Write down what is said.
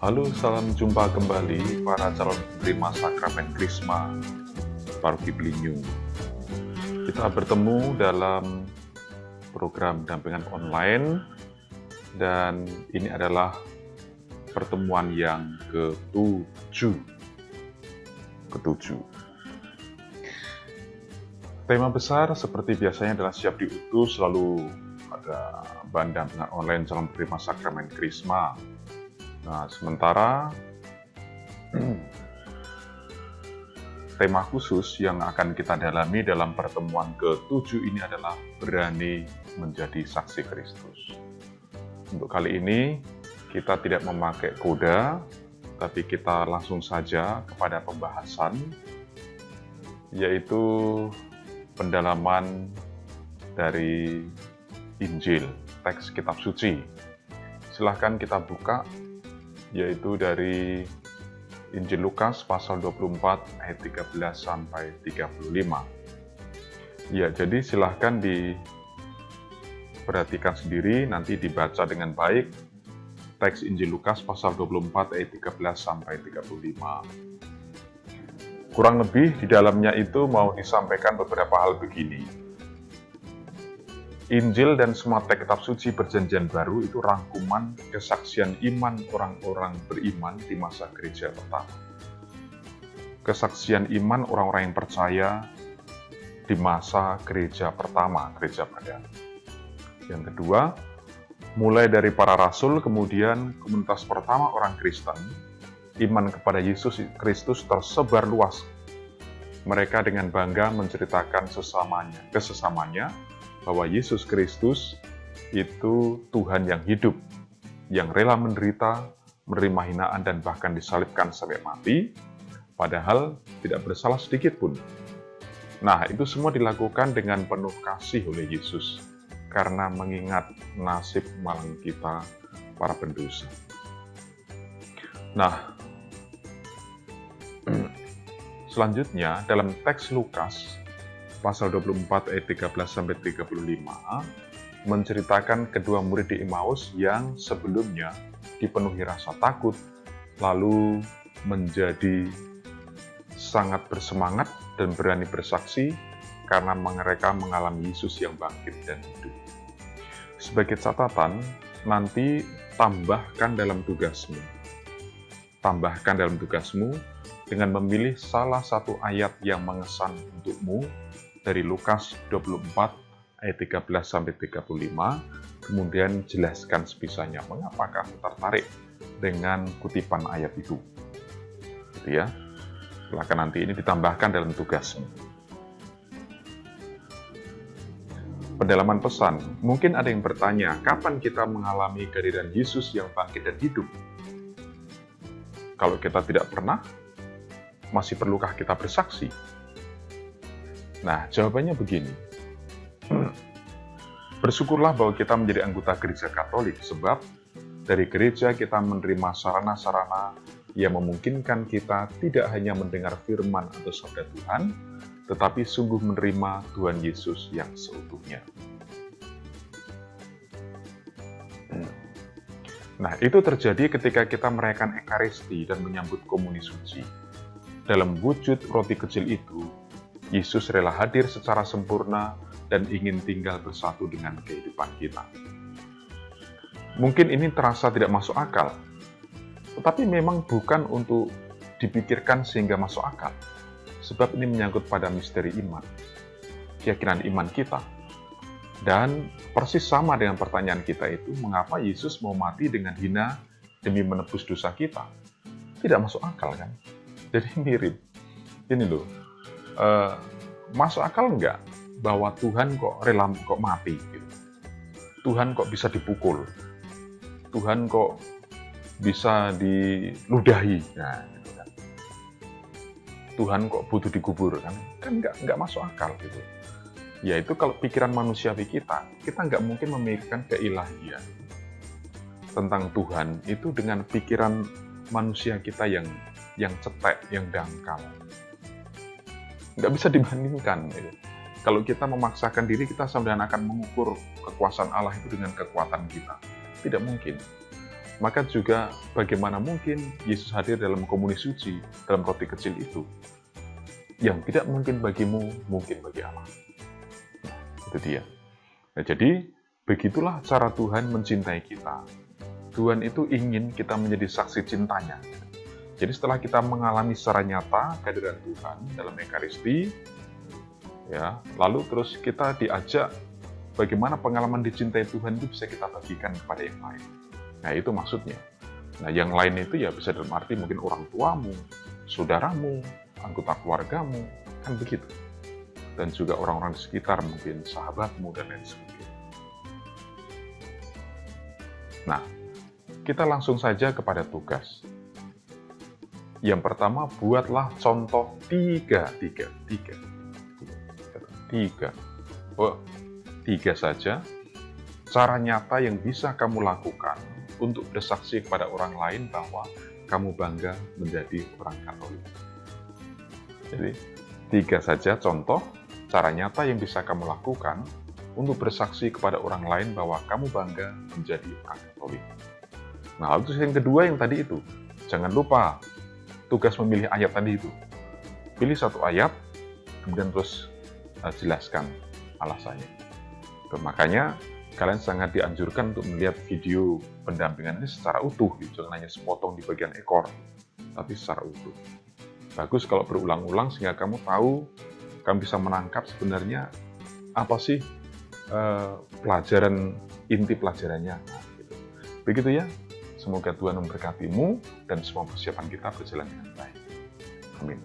Halo, salam jumpa kembali para calon penerima sakramen Krisma Paroki Belinyu. Kita bertemu dalam program dampingan online dan ini adalah pertemuan yang ketujuh. Tema besar seperti biasanya adalah siap diutus, lalu ada bahan dampingan online calon penerima sakramen Krisma. Nah, sementara tema khusus yang akan kita dalami dalam pertemuan ke-7 ini adalah berani menjadi saksi Kristus. Untuk kali ini, kita tidak memakai koda, tapi kita langsung saja kepada pembahasan, yaitu pendalaman dari Injil, teks kitab suci. Silahkan kita buka, yaitu dari Injil Lukas pasal 24 ayat 13 sampai 35. Ya, jadi silahkan diperhatikan sendiri, nanti dibaca dengan baik teks Injil Lukas pasal 24 ayat 13 sampai 35. Kurang lebih di dalamnya itu mau disampaikan beberapa hal begini. Injil dan semua teks kitab suci perjanjian baru itu rangkuman kesaksian iman orang-orang beriman di masa gereja pertama. Kesaksian iman orang-orang yang percaya di masa gereja pertama, gereja perdana. Yang kedua, mulai dari para rasul, kemudian komunitas pertama orang Kristen, iman kepada Yesus Kristus tersebar luas. Mereka dengan bangga menceritakan kesesamanya, bahwa Yesus Kristus itu Tuhan yang hidup, yang rela menderita, menerima hinaan, dan bahkan disalibkan sampai mati, padahal tidak bersalah sedikit pun. Nah, itu semua dilakukan dengan penuh kasih oleh Yesus, karena mengingat nasib malang kita, para pendosa. Nah, selanjutnya dalam teks Lukas, pasal 24 ayat 13 sampai 35 menceritakan kedua murid di Emmaus yang sebelumnya dipenuhi rasa takut, lalu menjadi sangat bersemangat dan berani bersaksi karena mereka mengalami Yesus yang bangkit dan hidup. Sebagai catatan, nanti tambahkan dalam tugasmu dengan memilih salah satu ayat yang mengesan untukmu dari Lukas 24 ayat 13 sampai 35, kemudian jelaskan sebisanya mengapa kamu tertarik dengan kutipan ayat itu. Gitu ya. Silakan nanti ini ditambahkan dalam tugasmu. Pendalaman pesan, mungkin ada yang bertanya, kapan kita mengalami kehadiran Yesus yang bangkit dan hidup? Kalau kita tidak pernah, masih perlukah kita bersaksi? Nah, jawabannya begini. Bersyukurlah bahwa kita menjadi anggota gereja Katolik, sebab dari gereja kita menerima sarana-sarana yang memungkinkan kita tidak hanya mendengar firman atau sabda Tuhan, tetapi sungguh menerima Tuhan Yesus yang seutuhnya. Nah, itu terjadi ketika kita merayakan Ekaristi dan menyambut komuni suci. Dalam wujud roti kecil itu, Yesus rela hadir secara sempurna dan ingin tinggal bersatu dengan kehidupan kita. Mungkin ini terasa tidak masuk akal, tetapi memang bukan untuk dipikirkan sehingga masuk akal, sebab ini menyangkut pada misteri iman, keyakinan iman kita. Dan persis sama dengan pertanyaan kita itu, mengapa Yesus mau mati dengan hina demi menebus dosa kita? Tidak masuk akal kan? Jadi mirip. Ini loh. Masuk akal enggak bahwa Tuhan kok rela kok mati gitu. Tuhan kok bisa dipukul, Tuhan kok bisa diludahi, nah, gitu kan. Tuhan kok butuh dikubur kan enggak masuk akal gitu. Ya itu kalau pikiran manusiawi kita enggak mungkin memikirkan keilahian tentang Tuhan itu dengan pikiran manusia kita yang cetek, yang dangkal. Nggak bisa dibandingkan. Gitu. Kalau kita memaksakan diri, kita sebenarnya akan mengukur kekuasaan Allah itu dengan kekuatan kita. Tidak mungkin. maka juga bagaimana mungkin Yesus hadir dalam komuni suci, dalam roti kecil itu. Yang tidak mungkin bagimu, mungkin bagi Allah. Nah, itu dia. Nah, jadi, begitulah cara Tuhan mencintai kita. Tuhan itu ingin kita menjadi saksi cintanya. Jadi setelah kita mengalami secara nyata kehadiran Tuhan dalam Ekaristi, ya, lalu terus kita diajak bagaimana pengalaman dicintai Tuhan itu bisa kita bagikan kepada yang lain. Nah, itu maksudnya. Nah, yang lain itu ya bisa dalam arti mungkin orang tuamu, saudaramu, anggota keluargamu, kan begitu. Dan juga orang-orang di sekitar, mungkin sahabatmu, dan lain sebagainya. Nah, kita langsung saja kepada tugas. Yang pertama, buatlah contoh tiga saja cara nyata yang bisa kamu lakukan untuk bersaksi kepada orang lain bahwa kamu bangga menjadi orang Katolik. Jadi, 3 saja contoh cara nyata yang bisa kamu lakukan untuk bersaksi kepada orang lain bahwa kamu bangga menjadi orang Katolik. Nah, terus yang kedua yang tadi itu, jangan lupa tugas memilih ayat tadi itu. Pilih satu ayat, kemudian terus jelaskan alasannya. Makanya kalian sangat dianjurkan untuk melihat video pendampingan ini secara utuh, jangan hanya sepotong di bagian ekor, tapi secara utuh. Bagus kalau berulang-ulang sehingga kamu tahu, kamu bisa menangkap sebenarnya apa sih pelajaran, inti pelajarannya. Gitu. Begitu ya, semoga Tuhan memberkatimu dan semua persiapan kita berjalan dengan baik. Amin.